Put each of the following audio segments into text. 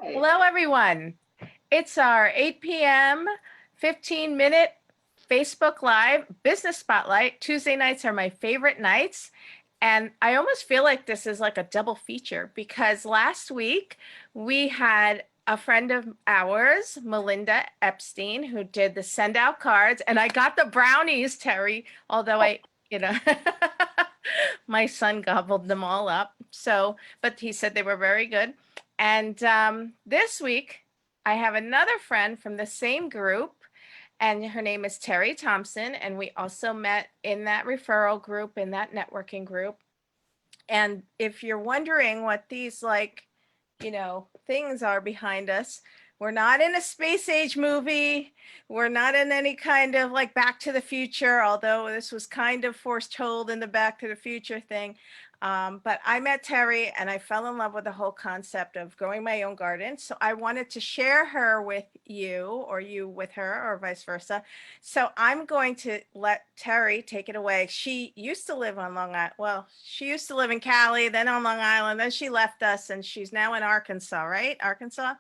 Hi. Hello, everyone. It's our 8 p.m., 15-minute Facebook Live Business Spotlight. Tuesday nights are my favorite nights. And I almost feel like this is like a double feature because last week we had a friend of ours, Melinda Epstein, who did the send out cards. And I got the brownies, Terry, although my son gobbled them all up. But he said they were very good. And this week, I have another friend from the same group, and her name is Terry Thompson. And we also met in that referral group, in that networking group. And if you're wondering what these things are behind us, we're not in a space age movie. We're not in any kind of like Back to the Future, although this was kind of foretold in the Back to the Future thing. But I met Terry and I fell in love with the whole concept of growing my own garden. So I wanted to share her with you, or you with her, or vice versa. So I'm going to let Terry take it away. She used to live on Long Island. Well, she used to live in Cali, then on Long Island, then she left us and she's now in Arkansas, right? Arkansas?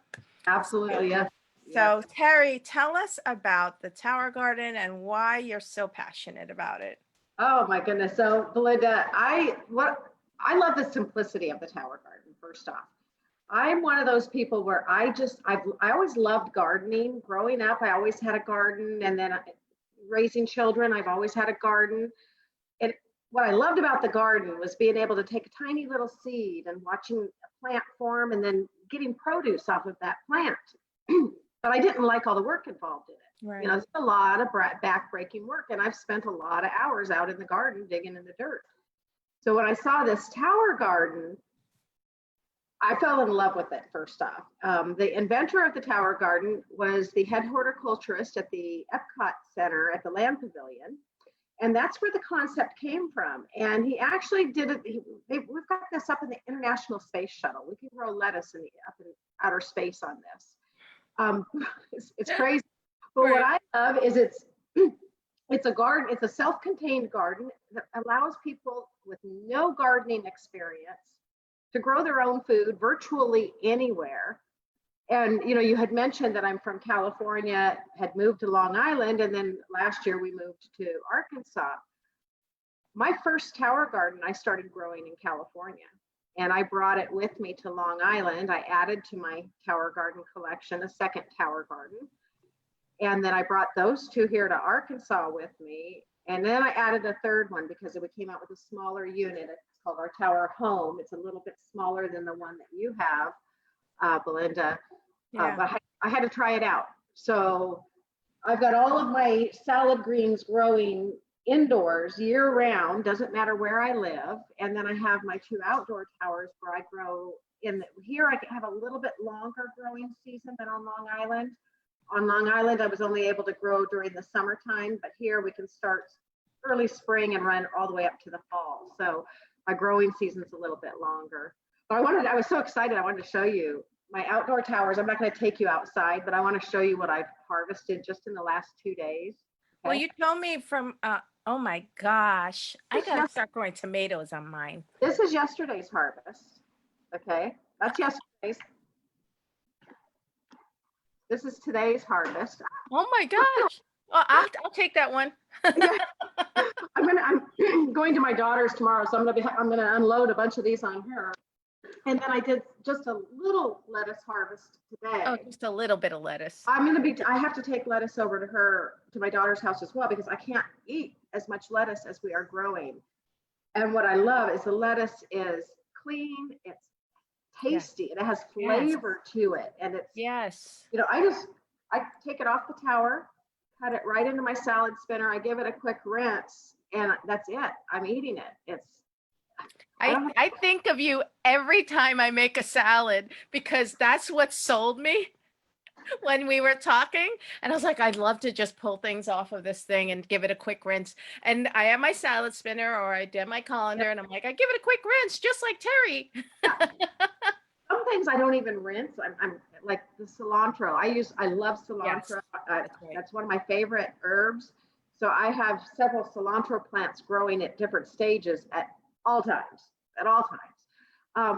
Absolutely, yes. So Terry, tell us about the Tower Garden and why you're so passionate about it. Oh my goodness. So Belinda, I love the simplicity of the Tower Garden, first off. I'm one of those people where I always loved gardening. Growing up, I always had a garden, and then raising children, I've always had a garden. And what I loved about the garden was being able to take a tiny little seed and watching a plant form and then getting produce off of that plant. But I didn't like all the work involved in it. Right. You know, it's a lot of back-breaking work, and I've spent a lot of hours out in the garden digging in the dirt. So when I saw this Tower Garden, I fell in love with it, first off. The inventor of the Tower Garden was the head horticulturist at the Epcot Center at the Land Pavilion. And that's where the concept came from. And he actually did it. We've got this up in the International Space Shuttle. We can grow lettuce up in outer space on this. It's crazy. But what I love is it's a garden. It's a self-contained garden that allows people with no gardening experience to grow their own food virtually anywhere. And you had mentioned that I'm from California, had moved to Long Island, and then last year we moved to Arkansas. My first Tower Garden I started growing in California, and I brought it with me to Long Island. I added to my Tower Garden collection a second Tower Garden, and then I brought those two here to Arkansas with me. And then I added a third one because we came out with a smaller unit. It's called our Tower Home. It's a little bit smaller than the one that you have, Belinda. Yeah. But I had to try it out. So I've got all of my salad greens growing indoors year round, doesn't matter where I live. And then I have my two outdoor towers where I grow here I have a little bit longer growing season than on Long Island. On Long Island, I was only able to grow during the summertime, but here we can start early spring and run all the way up to the fall. So my growing season's a little bit longer. But I was so excited, I wanted to show you my outdoor towers. I'm not going to take you outside, but I want to show you what I've harvested just in the last 2 days. Okay? Well, you told me oh my gosh, I got to start growing tomatoes on mine. This is yesterday's harvest. Okay, that's yesterday's. This is today's harvest. Oh my gosh. Well, I'll take that one. I'm going to my daughter's tomorrow, so I'm gonna unload a bunch of these on her. And then I did just a little lettuce harvest today. Oh, just a little bit of lettuce. I have to take lettuce over to my daughter's house as well, because I can't eat as much lettuce as we are growing. And what I love is the lettuce is clean, it's tasty, and it has flavor to it. And it's, I take it off the tower, cut it right into my salad spinner. I give it a quick rinse, and that's it. I'm eating it. I think of you every time I make a salad, because that's what sold me when we were talking. And I was like, I'd love to just pull things off of this thing and give it a quick rinse. And I have my salad spinner, or I did my colander, and I'm like, I give it a quick rinse, just like Terry. Some things I don't even rinse. I'm like the cilantro. I love cilantro. Yes, that's one of my favorite herbs. So I have several cilantro plants growing at different stages at all times.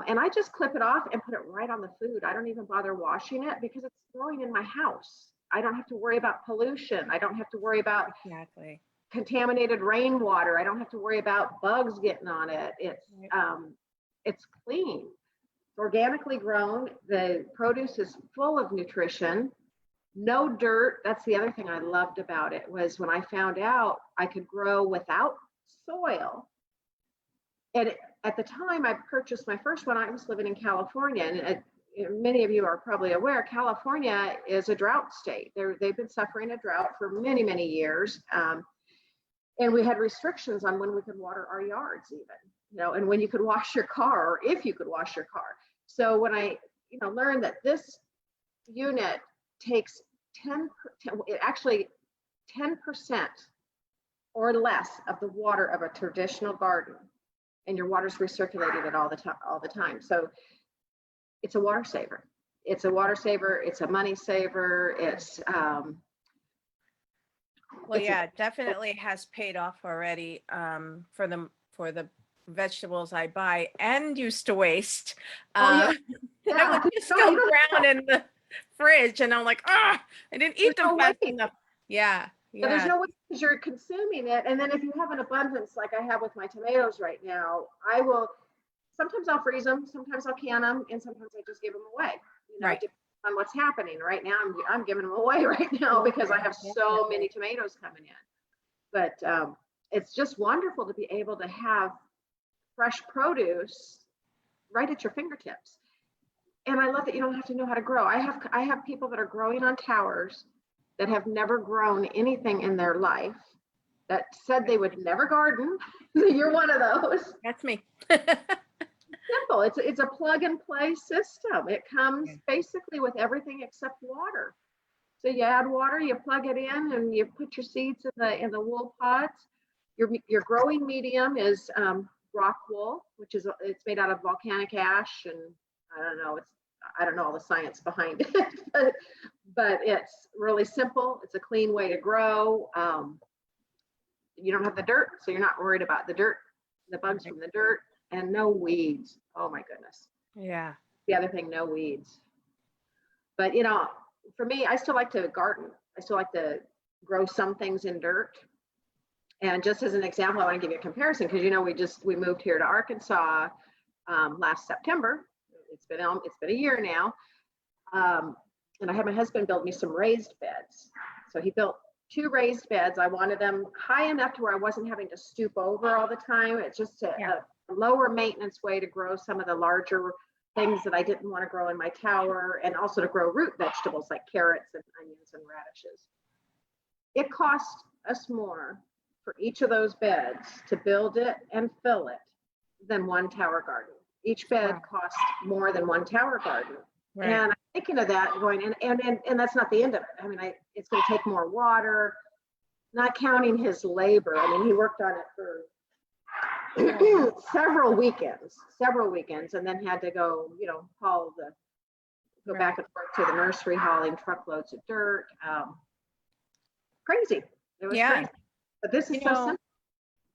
And I just clip it off and put it right on the food. I don't even bother washing it because it's growing in my house. I don't have to worry about pollution. I don't have to worry about Exactly. contaminated rainwater. I don't have to worry about bugs getting on it. It's clean. It's organically grown. The produce is full of nutrition. No dirt. That's the other thing I loved about it, was when I found out I could grow without soil. And at the time I purchased my first one, I was living in California, and many of you are probably aware, California is a drought state. They've been suffering a drought for many, many years. And we had restrictions on when we could water our yards even, and when you could wash your car, or if you could wash your car. So when I, learned that this unit takes 10% or less of the water of a traditional garden, and your water's recirculated it all the time. So it's a water saver. It's a water saver. It's a money saver. Well, yeah, it definitely has paid off already for the vegetables I buy and used to waste. Yeah. I would just go brown in the fridge, and I'm like, I didn't eat them fast enough. Yeah. So there's no way, because you're consuming it. And then if you have an abundance like I have with my tomatoes right now, sometimes I'll freeze them, sometimes I'll can them, and sometimes I just give them away. Right. Depending on what's happening right now. I'm giving them away right now because I have so many tomatoes coming in. But it's just wonderful to be able to have fresh produce right at your fingertips. And I love that you don't have to know how to grow. I have people that are growing on towers that have never grown anything in their life, that said they would never garden. You're one of those. That's me. Simple. It's a plug and play system. It comes basically with everything except water. So you add water, you plug it in, and you put your seeds in the wool pods. Your growing medium is rock wool, which is it's made out of volcanic ash, and I don't know all the science behind it, but it's really simple. It's a clean way to grow. You don't have the dirt, so you're not worried about the dirt, the bugs from the dirt, and no weeds. Oh my goodness. Yeah. The other thing, no weeds. But for me, I still like to garden. I still like to grow some things in dirt. And just as an example, I want to give you a comparison, because we moved here to Arkansas last September. It's been a year now. And I had my husband build me some raised beds. So he built 2 raised beds. I wanted them high enough to where I wasn't having to stoop over all the time. It's just a lower maintenance way to grow some of the larger things that I didn't want to grow in my tower, and also to grow root vegetables like carrots and onions and radishes. It cost us more for each of those beds to build it and fill it than one tower garden. Each bed cost more than one tower garden. Right. And I'm thinking of that going, and that's not the end of it. I mean, it's going to take more water, not counting his labor. I mean, he worked on it for several weekends, and then had to go, go back and forth to the nursery, hauling truckloads of dirt. Crazy. It was crazy. But this is so simple.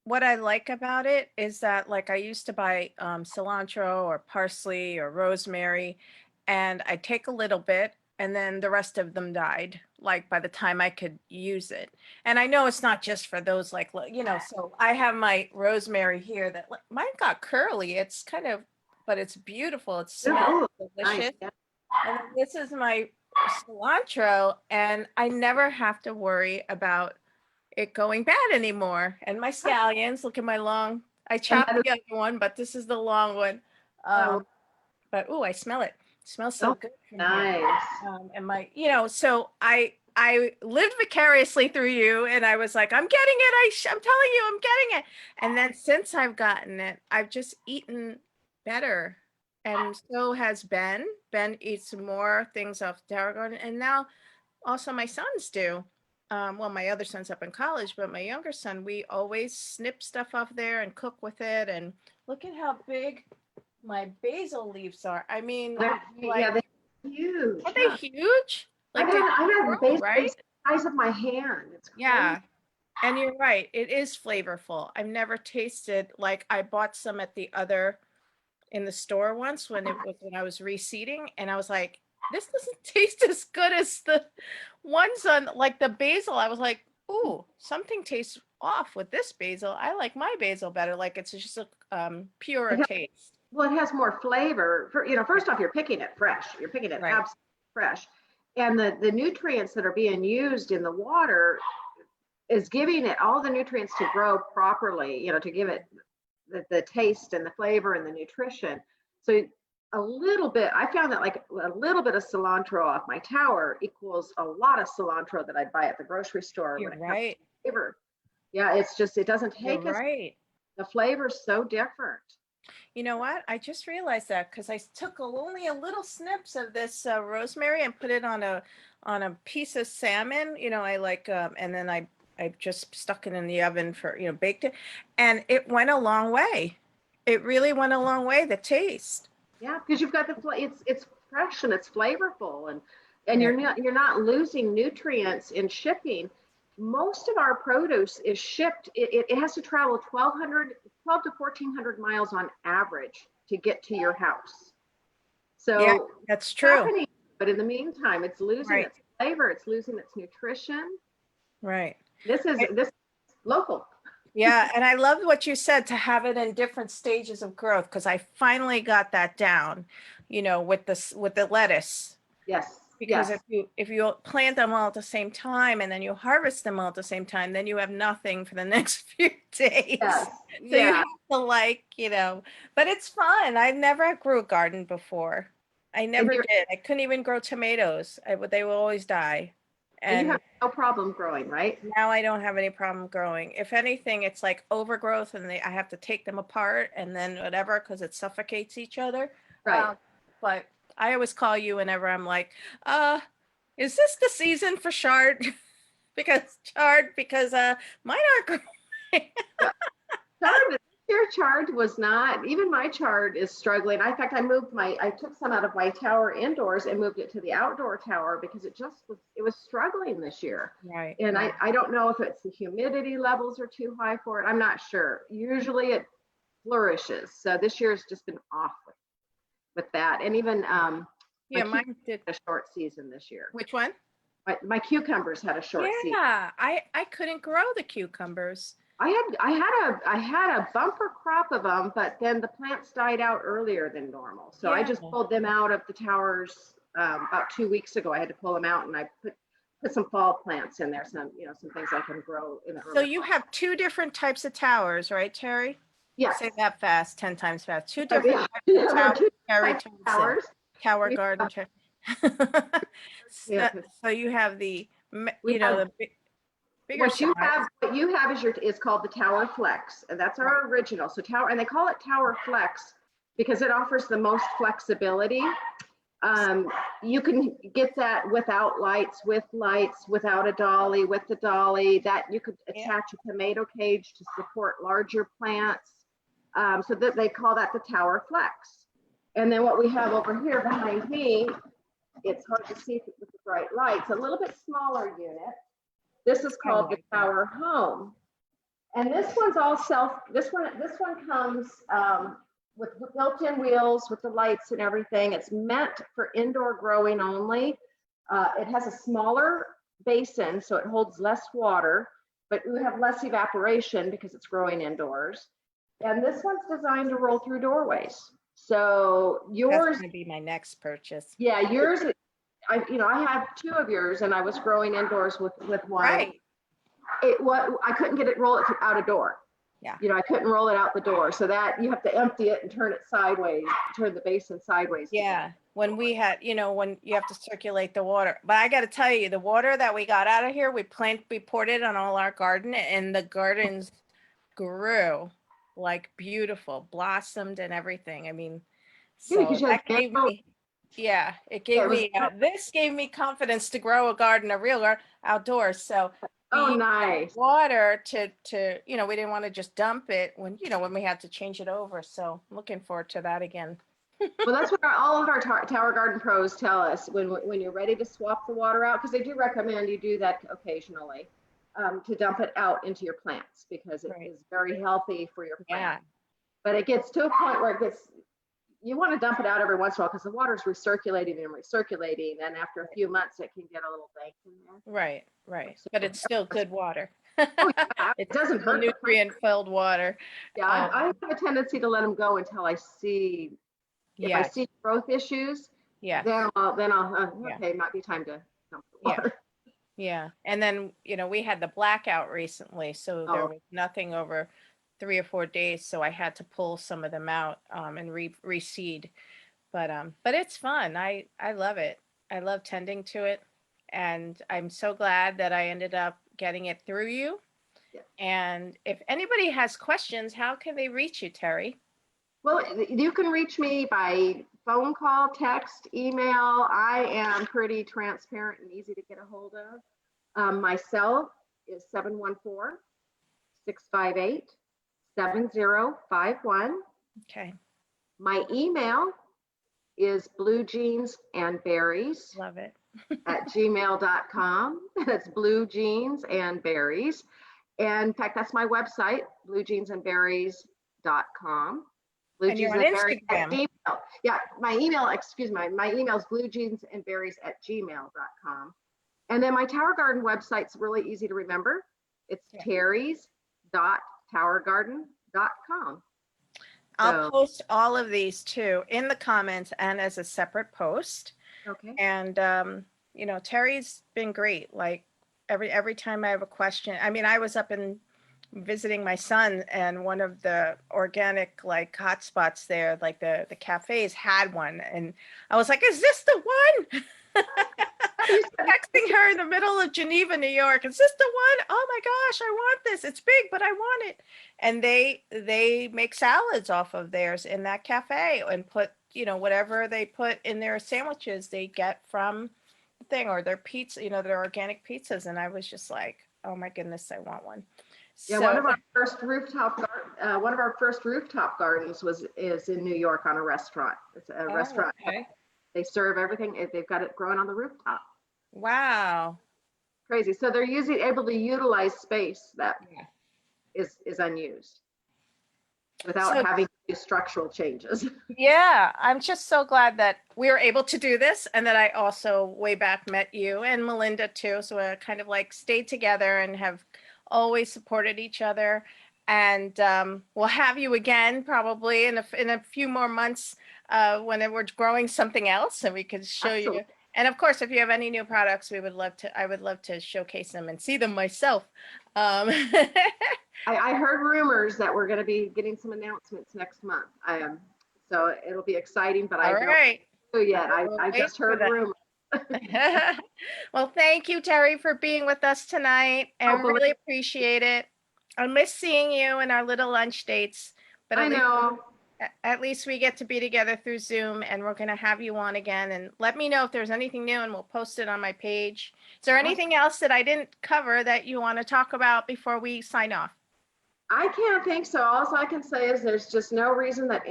What I like about it is that, like, I used to buy cilantro or parsley or rosemary, and I take a little bit, and then the rest of them died, like, by the time I could use it. And I know it's not just for those, like, so I have my rosemary here that mine got curly. It's kind of, but it's beautiful. It smells delicious. Nice. Yeah. And this is my cilantro, and I never have to worry about it going bad anymore. And my scallions, look at my long, I chopped the other one, but this is the long one. But I smell it. It smells so good. Nice. And my, so I lived vicariously through you, and I was like, I'm getting it. I'm telling you, I'm getting it. And then since I've gotten it, I've just eaten better. And so has Ben. Ben eats more things off the tower garden. And now also my sons do. Well, my other son's up in college, but my younger son, we always snip stuff off there and cook with it. And look at how big my basil leaves are. I mean, they're huge. Are they huge? Like, I have basil the size of my hand. It's crazy. Yeah. And you're right. It is flavorful. I've never tasted, like, I bought some at the other in the store once when I was reseeding, and I was like, this doesn't taste as good as the ones on like the basil. I was like, ooh, something tastes off with this basil. I like my basil better. Like it's just a purer taste. Well, it has more flavor. First off, you're picking it fresh. You're picking it Right. absolutely fresh. And the nutrients that are being used in the water is giving it all the nutrients to grow properly, to give it the taste and the flavor and the nutrition. So a little bit, I found that like a little bit of cilantro off my tower equals a lot of cilantro that I'd buy at the grocery store. You're When it comes right. to flavor. Yeah, it's just, it doesn't take You're us, right. the flavor's so different. You know what? I just realized that because I took only a little snips of this rosemary and put it on a piece of salmon. I like and then I just stuck it in the oven for baked it, and it went a long way. It really went a long way. The taste. Yeah, because you've got it's fresh and it's flavorful, and Yeah. you're not losing nutrients in shipping. Most of our produce is shipped. It has to travel 12 to 1400 miles on average to get to your house. Yeah, So that's it's true. happening, but in the meantime, it's losing Right. its flavor, it's losing its nutrition. Right. This is local. Yeah, and I love what you said to have it in different stages of growth because I finally got that down, with the lettuce. Yes, Because yes, if you plant them all at the same time and then you harvest them all at the same time, then you have nothing for the next few days. yes, So you yeah. have to but it's fun. I never grew a garden before. I And never did. I couldn't even grow tomatoes. They will always die. you have And no problem growing, right? now I don't have any problem growing. If anything, it's like overgrowth and I have to take them apart and then whatever because it suffocates each other. Right. But I always call you whenever I'm like, uh, is this the season for chard? because mine aren't growing. Chard, your chard was not, even my chard is struggling. In fact, I took some out of my tower indoors and moved it to the outdoor tower because it was struggling this year. Right. And I don't know if it's the humidity levels are too high for it. I'm not sure. Usually it flourishes. So this year's just been off with that. And even Yeah, my mine did. a short season this year. Which one? My cucumbers had a short season. Yeah, I couldn't grow the cucumbers. I had a bumper crop of them, but then the plants died out earlier than normal. So I just Yeah. pulled them out of the towers about 2 weeks ago. I had to pull them out, and I put some fall plants in there, some things I can grow in the So early you fall. have two different types of towers, right, Terry? Yes. Say that fast, 10 times fast. Two Yeah. different types There of are towers. two Terry types of Thompson. towers. Tower We garden. Yeah. So you have the We have- the bigger size. What you have is called the Tower Flex, and that's our original. So tower, and they call it Tower Flex because it offers the most flexibility. You can get that without lights, with lights, without a dolly, with the dolly. That you could attach a tomato cage to support larger plants. So that they call that the Tower Flex. And then what we have over here behind me, it's hard to see with the bright lights, a little bit smaller unit. This is called the Tower Home. And this one's all this one comes with built-in wheels with the lights and everything. It's meant for indoor growing only. It has a smaller basin, so it holds less water, but we have less evaporation because it's growing indoors. And this one's designed to roll through doorways. So yours, That's going to be my next purchase. yeah, yours. I have two of yours, and I was growing indoors with one. Right. I couldn't get it roll it out a door. Yeah. I couldn't roll it out the door. So that you have to empty it and turn it sideways, turn the basin sideways. Yeah. When we had, when you have to circulate the water. But I got to tell you, the water that we got out of here, we poured it on all our garden, and the gardens grew like beautiful, blossomed and everything. I mean, so that gave me, it gave me, this gave me confidence to grow a garden, a real garden outdoors. So nice. Water to we didn't want to just dump it when we had to change it over. So I'm looking forward to that again. Well, that's what all of our tower garden pros tell us when you're ready to swap the water out, because they do recommend you do that occasionally, to dump it out into your plants because it is very healthy for your plants. But it gets to a point where you want to dump it out every once in a while because the water's recirculating and recirculating, and after a few months it can get a little dank in there. Right, right. But it's still good water. Oh, yeah, it It's doesn't still hurt. nutrient-filled water. Yeah, I have a tendency to let them go until I see, if I Yes, see growth issues, yes, then I'll Yeah. okay, it might be time to dump the Yeah. water. yeah. And then, we had the blackout recently, so there Oh. was nothing over 3 or 4 days, so I had to pull some of them out and reseed. But it's fun. I love it. I love tending to it, and I'm so glad that I ended up getting it through you. Yeah. And if anybody has questions, how can they reach you, Terry? Well, you can reach me by phone call, text, email. I am pretty transparent and easy to get a hold of. My cell is 714-658-7051. Okay, My email is bluejeansandberries love it. at gmail.com. That's blue jeans and berries. And in fact, that's my website, bluejeansandberries.com. Blue And you're jeans on and berries at Instagram. Gmail. Yeah, my email is bluejeansandberries@gmail.com. And then my Tower Garden website's really easy to remember. It's Yeah. terrys.towergarden.com. I'll So, post all of these too in the comments and as a separate post. okay. And Terry's been great. Like every time I have a question. I mean, I was up and visiting my son, and one of the organic like hotspots there, like the cafes had one, and I was like, "Is this the one?" Texting her in the middle of Geneva, New York. Is this the one? Oh my gosh, I want this. It's big, but I want it. And they make salads off of theirs in that cafe and put, whatever they put in their sandwiches they get from the thing, or their pizza, their organic pizzas. And I was just like, oh my goodness, I want one. Yeah, So, one of our first rooftop gardens is in New York on a restaurant. It's a restaurant. okay. They serve everything. They've got it growing on the rooftop. Wow. Crazy. So they're able to utilize space that Yeah. is unused without So having to do structural changes. yeah, I'm just so glad that we were able to do this, and that I also way back met you and Melinda too. So we kind of like stayed together and have always supported each other. And we'll have you again probably in a few more months when we're growing something else, and we could show Absolutely. you. And of course, if you have any new products, I would love to showcase them and see them myself. I heard rumors that we're going to be getting some announcements next month. So it'll be exciting, but I All don't right. know yet. We'll I wait just for heard that. rumors. Well, thank you, Terry, for being with us tonight. I really appreciate it. I miss seeing you in our little lunch dates, but I know. at least we get to be together through Zoom, and we're going to have you on again. And let me know if there's anything new, and we'll post it on my page. Is there anything else that I didn't cover that you want to talk about before we sign off? I can't think so. All I can say is there's just no reason that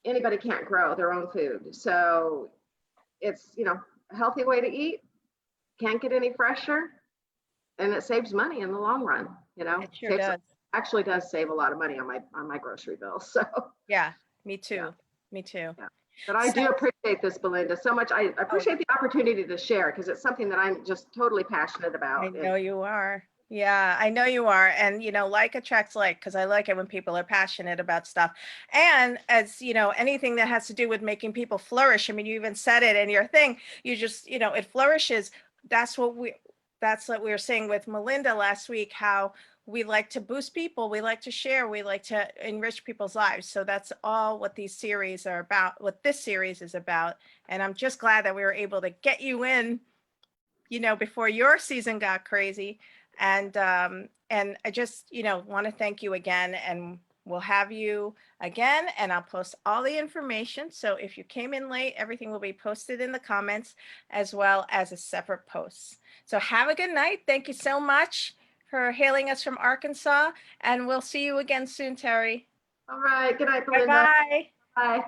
anybody can't grow their own food. So it's, a healthy way to eat. Can't get any fresher, and it saves money in the long run. It sure does. Actually does save a lot of money on my grocery bill. So yeah, me too. Yeah. Me too. Yeah. But I do appreciate this, Belinda, so much. I appreciate the opportunity to share, because it's something that I'm just totally passionate about. I know you are. Yeah, I know you are. And, like attracts like, because I like it when people are passionate about stuff. And as, anything that has to do with making people flourish. I mean, you even said it in your thing. You just, it flourishes. That's what we were saying with Melinda last week, how we like to boost people. We like to share. We like to enrich people's lives. So that's all what these series are about, what this series is about. And I'm just glad that we were able to get you in, before your season got crazy. And I just, want to thank you again, and we'll have you again, and I'll post all the information. So if you came in late, everything will be posted in the comments as well as a separate post. So have a good night. Thank you so much for hailing us from Arkansas, and we'll see you again soon, Terry. All right. Good night, Belinda. Bye-bye. Bye.